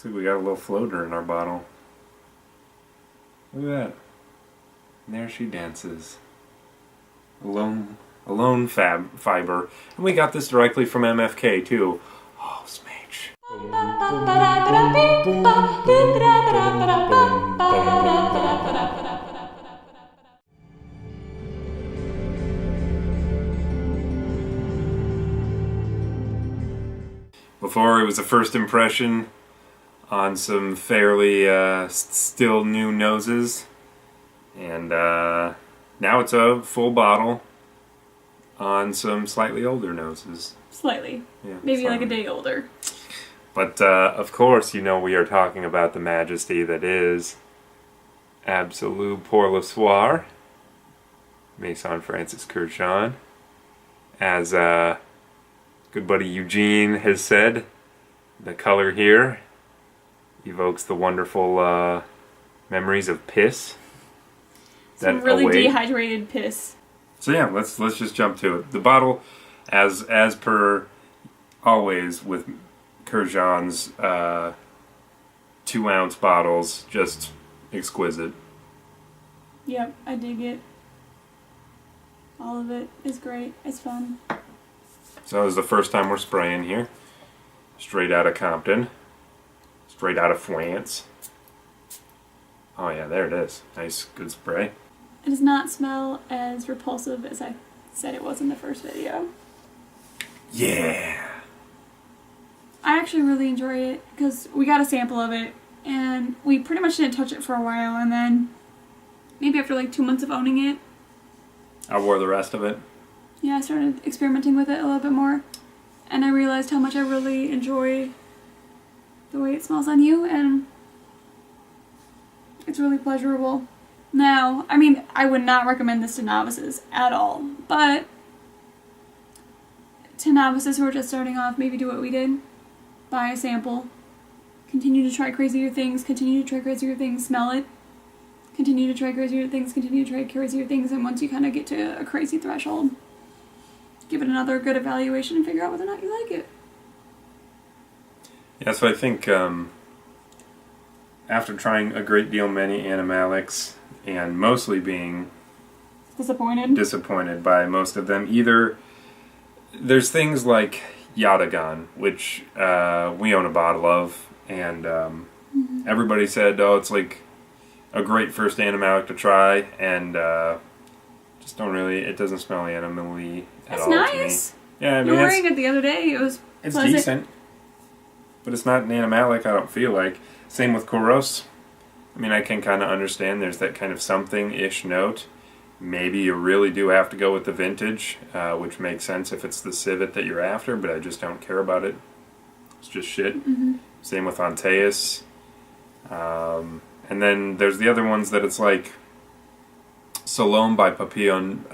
Looks like we got a little floater in our bottle. Look at that. And there she dances. Alone fiber. And we got this directly from MFK too. Oh, smage. Before, it was a first impression on some fairly still new noses, and now it's a full bottle on some slightly older noses. Slightly. Yeah, maybe slightly. like a day older. But of course, you know we are talking about the majesty that is Absolue pour le Soir, Maison Francis Kurkdjian. As good buddy Eugene has said, the color here evokes the wonderful memories of piss. Some really dehydrated piss. So yeah, let's just jump to it. The bottle, as per always with Kurkdjian's 2-ounce bottles, just exquisite. Yep, I dig it. All of it is great. It's fun. So this is the first time we're spraying here. Straight out of Compton. Straight out of France. Oh yeah, there it is. Nice, good spray. It does not smell as repulsive as I said it was in the first video. Yeah! I actually really enjoy it because we got a sample of it and we pretty much didn't touch it for a while, and then maybe after like 2 months of owning it, I wore the rest of it. yeah, I started experimenting with it a little bit more, and I realized how much I really enjoy the way it smells on you, and it's really pleasurable. Now, I mean, I would not recommend this to novices at all, but to novices who are just starting off, maybe do what we did. Buy a sample. Continue to try crazier things, smell it. Continue to try crazier things, and once you kind of get to a crazy threshold, give it another good evaluation and figure out whether or not you like it. Yeah, so I think after trying a great deal many animalics, and mostly being disappointed by most of them, either there's things like Yatagan, which we own a bottle of, and everybody said, oh, it's like a great first animalic to try, and just don't really, it doesn't smell animally at all nice. to me. Yeah, I mean, you were wearing it the other day, it was it's pleasant. decent, but it's not an animalic, I don't feel like. Same with Koros. I mean, I can kind of understand there's that kind of something-ish note. Maybe you really do have to go with the vintage, which makes sense if it's the civet that you're after, but I just don't care about it. It's just shit. Mm-hmm. Same with Antaeus. And then there's the other ones that it's like Salome by Papillon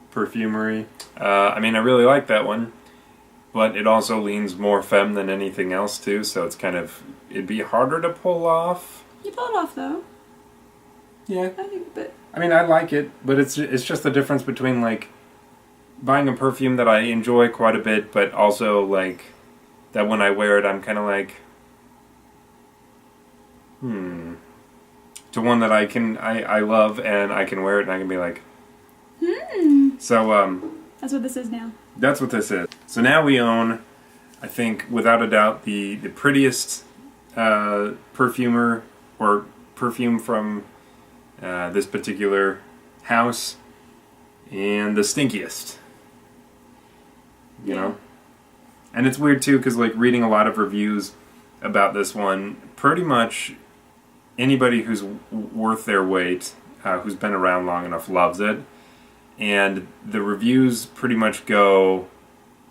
Perfumery. I mean, I really like that one, but it also leans more femme than anything else too, so it's kind of, it'd be harder to pull off. You pull it off though. Yeah. I think, but I mean, I like it, but it's just the difference between like buying a perfume that I enjoy quite a bit, but also like that when I wear it, I'm kind of like, to one that I love and I can wear it and I can be like, So that's what this is now. That's what this is. So now we own, I think, without a doubt, the prettiest perfumer or perfume from this particular house, and the stinkiest. You know? And it's weird too, because like reading a lot of reviews about this one, pretty much anybody who's worth their weight, who's been around long enough, loves it. And the reviews pretty much go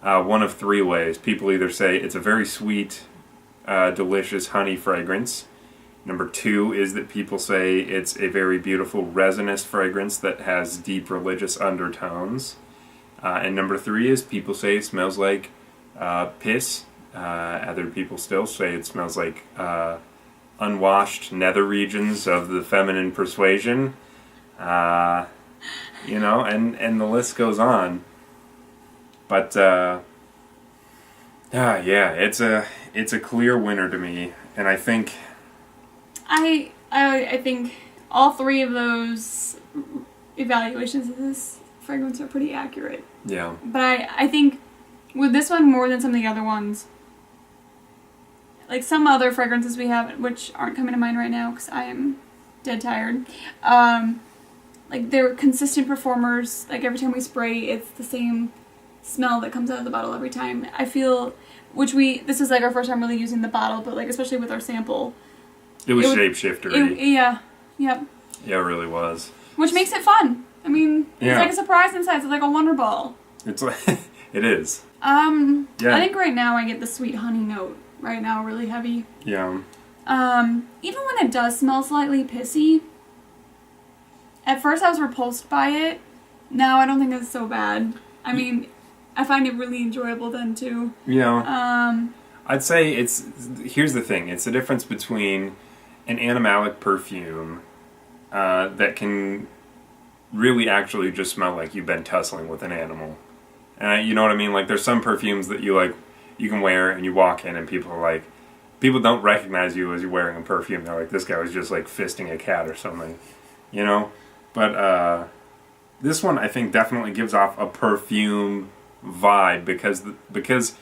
one of three ways. People either say it's a very sweet, delicious honey fragrance. Number two is that people say it's a very beautiful resinous fragrance that has deep religious undertones. And number three is people say it smells like piss. Other people still say it smells like unwashed nether regions of the feminine persuasion. You know, and the list goes on. But yeah, it's it's a clear winner to me, and I think I think all three of those evaluations of this fragrance are pretty accurate. Yeah. But I think with this one more than some of the other ones, like some other fragrances we have, which aren't coming to mind right now because I am dead tired. Like they're consistent performers. Like every time we spray, it's the same smell that comes out of the bottle every time. I feel, this is like our first time really using the bottle, but like especially with our sample, it was shapeshiftery. Yeah, yep. Yeah, it really was. Which makes it fun. I mean, yeah. It's like a surprise inside. It's like a Wonder Ball. It's like it is. Yeah. I think right now I get the sweet honey note. Right now, really heavy. Yeah. Even when it does smell slightly pissy, at first I was repulsed by it. Now I don't think it's so bad. I mean, I find it really enjoyable then too. Yeah. I'd say here's the thing. It's the difference between an animalic perfume that can really actually just smell like you've been tussling with an animal. You know what I mean? Like there's some perfumes that you can wear and you walk in and people don't recognize you as you're wearing a perfume. They're like, this guy was just like fisting a cat or something, you know? But this one I think definitely gives off a perfume vibe because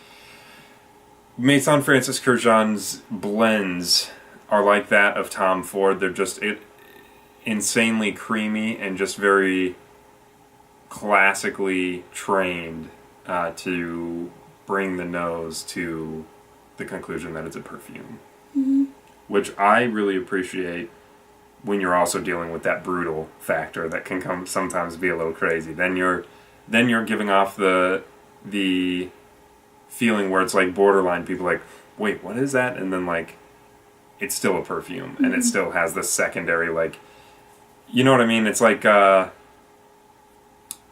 Maison Francis Kurkdjian's blends are like that of Tom Ford. They're just insanely creamy and just very classically trained to bring the nose to the conclusion that it's a perfume. Mm-hmm. Which I really appreciate when you're also dealing with that brutal factor that can sometimes be a little crazy. Then you're giving off the feeling where it's like borderline, people like, wait, what is that? And then like it's still a perfume, mm-hmm. and it still has this secondary, like, you know what I mean? It's like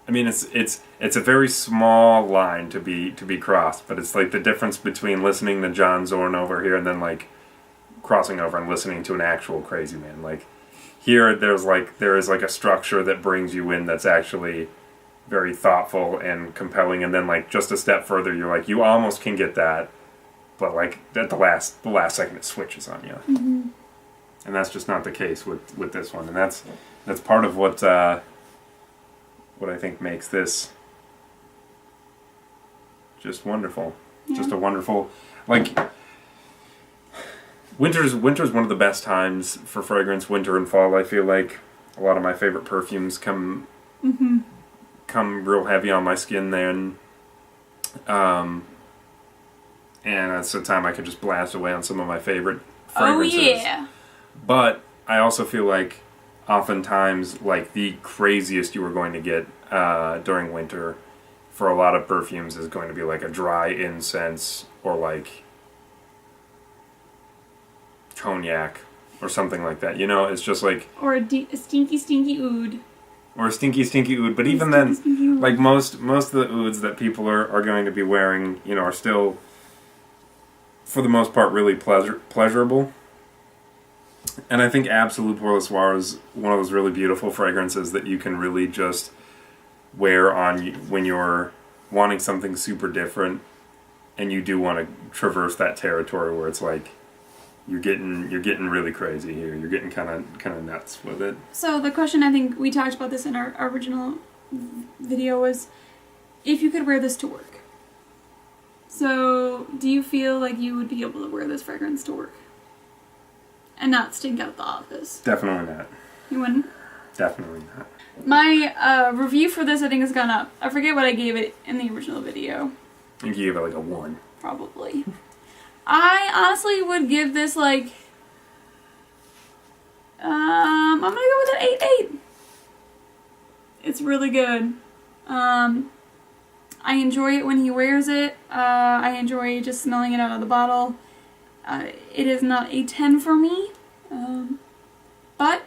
I mean, it's a very small line to be crossed, but it's like the difference between listening to John Zorn over here and then like crossing over and listening to an actual crazy man. Like here, there is like a structure that brings you in that's actually very thoughtful and compelling, and then like just a step further, you're like, you almost can get that, but like at the last second, it switches on you, mm-hmm. and that's just not the case with this one, and that's part of what I think makes this just wonderful. Yeah. Just a wonderful, like, winter's one of the best times for fragrance. Winter and fall, I feel like a lot of my favorite perfumes come real heavy on my skin then. And that's the time I could just blast away on some of my favorite fragrances. Oh yeah. But I also feel like oftentimes, like, the craziest you are going to get during winter for a lot of perfumes is going to be like a dry incense or like cognac or something like that. You know, it's just like... Or a stinky oud. Or a stinky oud. But even then, like most of the ouds that people are going to be wearing, you know, are still, for the most part, really pleasurable. And I think Absolue pour le Soir is one of those really beautiful fragrances that you can really just wear on when you're wanting something super different and you do want to traverse that territory where it's like you're getting really crazy here. You're getting kind of nuts with it. So the question, I think we talked about this in our original video, was if you could wear this to work. So do you feel like you would be able to wear this fragrance to work? And not stink out the office? Definitely not. You wouldn't? Definitely not. My review for this, I think, has gone up. I forget what I gave it in the original video. I think you gave it like a 1. Probably. I honestly would give this like... I'm gonna go with an 8/8. It's really good. I enjoy it when he wears it. I enjoy just smelling it out of the bottle. It is not a 10 for me, but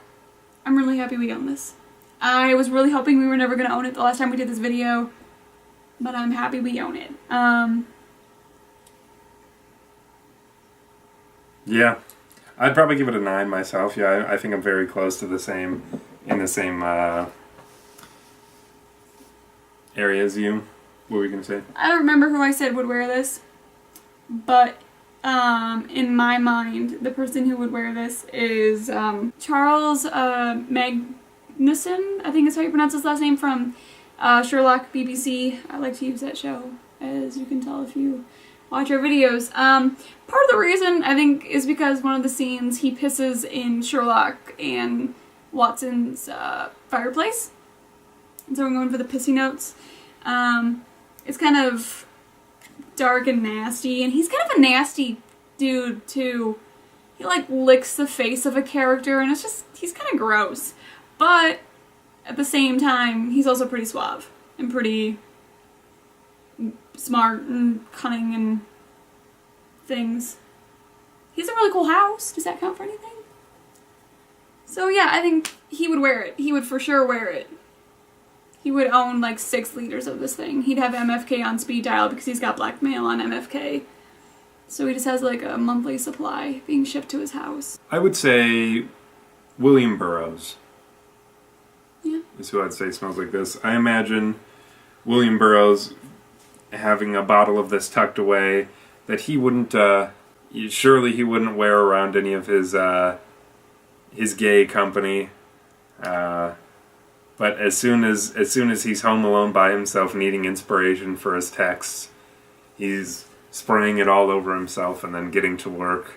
I'm really happy we own this. I was really hoping we were never going to own it the last time we did this video, but I'm happy we own it. Yeah, I'd probably give it a 9 myself. Yeah, I think I'm very close to the same area as you. What were you going to say? I don't remember who I said would wear this, but in my mind, the person who would wear this is Charles Magnuson, I think is how you pronounce his last name, from Sherlock BBC. I like to use that show, as you can tell if you watch our videos. Part of the reason, I think, is because one of the scenes he pisses in Sherlock and Watson's fireplace. And so I'm going for the pissy notes. It's kind of dark and nasty, and he's kind of a nasty dude too. He like licks the face of a character, and he's kind of gross. But at the same time, he's also pretty suave and pretty smart and cunning and things. He has a really cool house. Does that count for anything? So yeah, I think he would wear it. He would for sure wear it. He would own like 6 liters of this thing. He'd have MFK on speed dial because he's got blackmail on MFK. So he just has like a monthly supply being shipped to his house. I would say William Burroughs. Yeah. Is who I'd say smells like this. I imagine William Burroughs having a bottle of this tucked away that he wouldn't, surely he wouldn't wear around any of his gay company. But as soon as he's home alone by himself needing inspiration for his texts, he's spraying it all over himself and then getting to work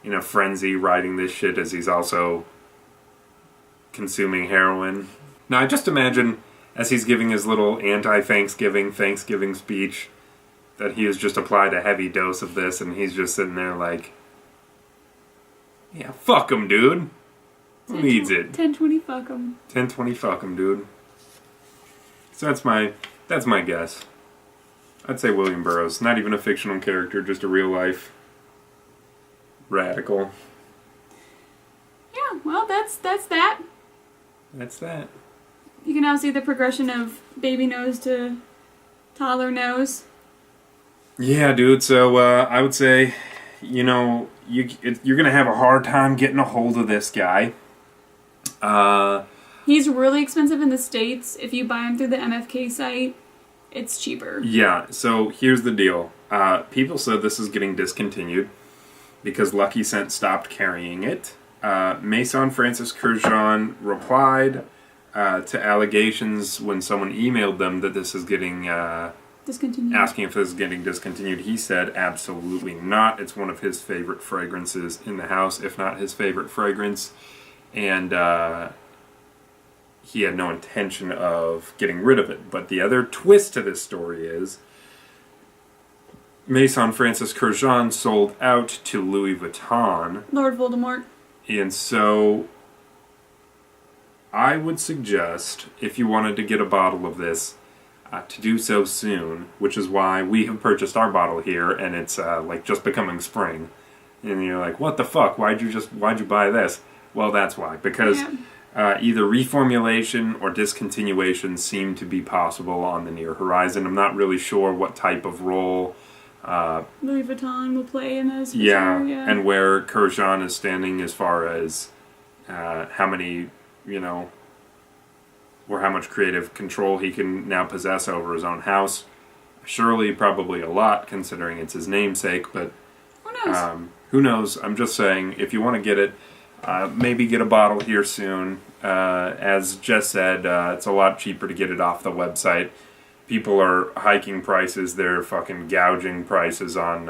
in a frenzy writing this shit as he's also consuming heroin. Now I just imagine as he's giving his little Thanksgiving speech that he has just applied a heavy dose of this and he's just sitting there like, yeah, fuck him, dude. Who needs it? 10-20 fuck 'em. 10-20 fuck 'em, dude. So that's my guess. I'd say William Burroughs. Not even a fictional character, just a real life radical. Yeah, well, that's that. That's that. You can now see the progression of baby nose to toddler nose. Yeah, dude. So I would say, you're gonna have a hard time getting a hold of this guy. He's really expensive in the States. If you buy him through the MFK site, it's cheaper. Yeah, so here's the deal. People said this is getting discontinued because Lucky Scent stopped carrying it. Maison Francis Kurjan replied to allegations when someone emailed them that this is getting discontinued. Asking if this is getting discontinued. He said absolutely not. It's one of his favorite fragrances in the house, if not his favorite fragrance. And he had no intention of getting rid of it. But the other twist to this story is Maison Francis Kurjan sold out to Louis Vuitton. Lord Voldemort. And so I would suggest, if you wanted to get a bottle of this, to do so soon, which is why we have purchased our bottle here, and it's like just becoming spring. And you're like, what the fuck? Why'd you buy this? Well, that's why. Because either reformulation or discontinuation seem to be possible on the near horizon. I'm not really sure what type of role Louis Vuitton will play in this. Yeah, and where Kurjan is standing as far as how many, or how much creative control he can now possess over his own house. Surely, probably a lot, considering it's his namesake, but who knows? Who knows? I'm just saying, if you want to get it, maybe get a bottle here soon. As Jess said, it's a lot cheaper to get it off the website. People are hiking prices. They're fucking gouging prices on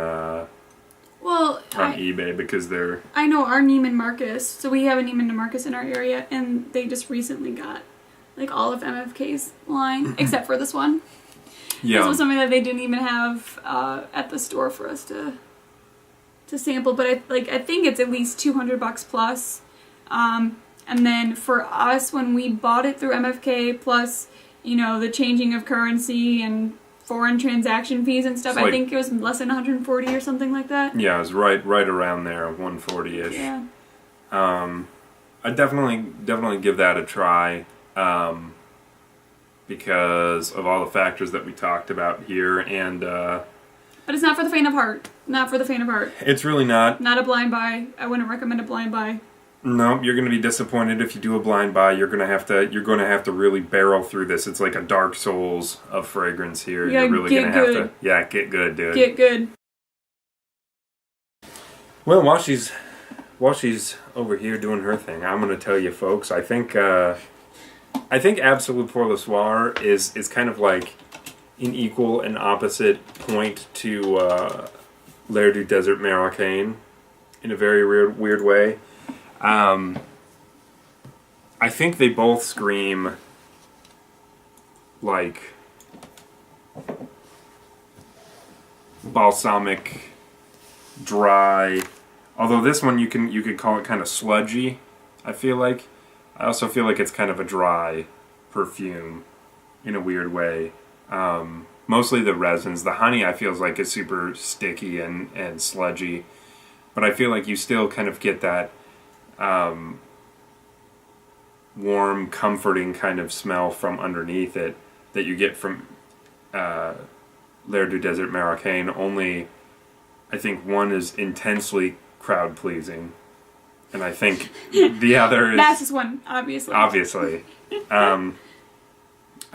eBay because they're... I know our Neiman Marcus, so we have a Neiman Marcus in our area, and they just recently got like all of MFK's line, except for this one. Yeah. This was something that they didn't even have at the store for us to sample, but I think it's at least $200 plus. And then for us, when we bought it through MFK plus, the changing of currency and foreign transaction fees and stuff, I think it was less than 140 or something like that. Yeah, it was right around there, 140-ish. Yeah. I'd definitely give that a try. Because of all the factors that we talked about here, and but it's not for the faint of heart. Not for the faint of heart. It's really not. Not a blind buy. I wouldn't recommend a blind buy. No, you're going to be disappointed if you do a blind buy. You're going to have to really barrel through this. It's like a Dark Souls of fragrance here. You're really going to have to. Yeah, get good, dude. Get good. Well, while she's over here doing her thing, I'm going to tell you, folks. I think Absolue pour le Soir is kind of like an equal and opposite point to L'air du Desert Marocain in a very weird way. I think they both scream like balsamic, dry. Although this one you could call it kind of sludgy. I feel like. I also feel like it's kind of a dry perfume in a weird way. Mostly the resins. The honey I feels like is super sticky and sludgy. But I feel like you still kind of get that warm, comforting kind of smell from underneath it that you get from L'air du Desert Marocain. Only I think one is intensely crowd pleasing. And I think the other is... That's just one, obviously. Obviously. I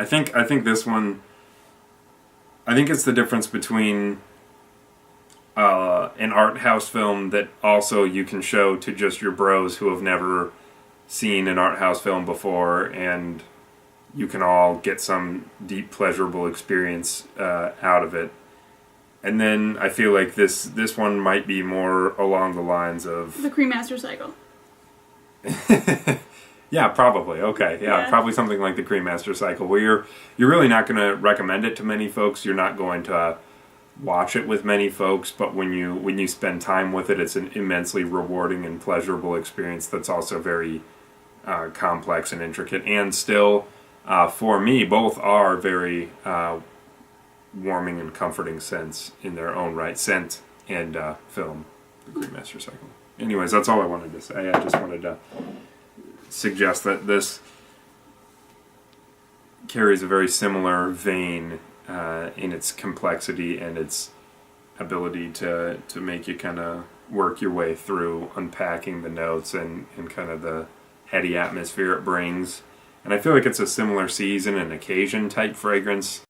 think this one... I think it's the difference between an art house film that also you can show to just your bros who have never seen an art house film before, and you can all get some deep, pleasurable experience out of it. And then I feel like this one might be more along the lines of... The Cremaster Cycle. Yeah, probably. Okay, yeah, probably something like the Cremaster Cycle, where you're really not going to recommend it to many folks. You're not going to watch it with many folks, but when you spend time with it, it's an immensely rewarding and pleasurable experience that's also very complex and intricate. And still, for me, both are very... warming and comforting scents in their own right. Scent and film, the Cremaster Cycle. Anyways, that's all I wanted to say. I just wanted to suggest that this carries a very similar vein in its complexity and its ability to make you kind of work your way through unpacking the notes and kind of the heady atmosphere it brings. And I feel like it's a similar season and occasion type fragrance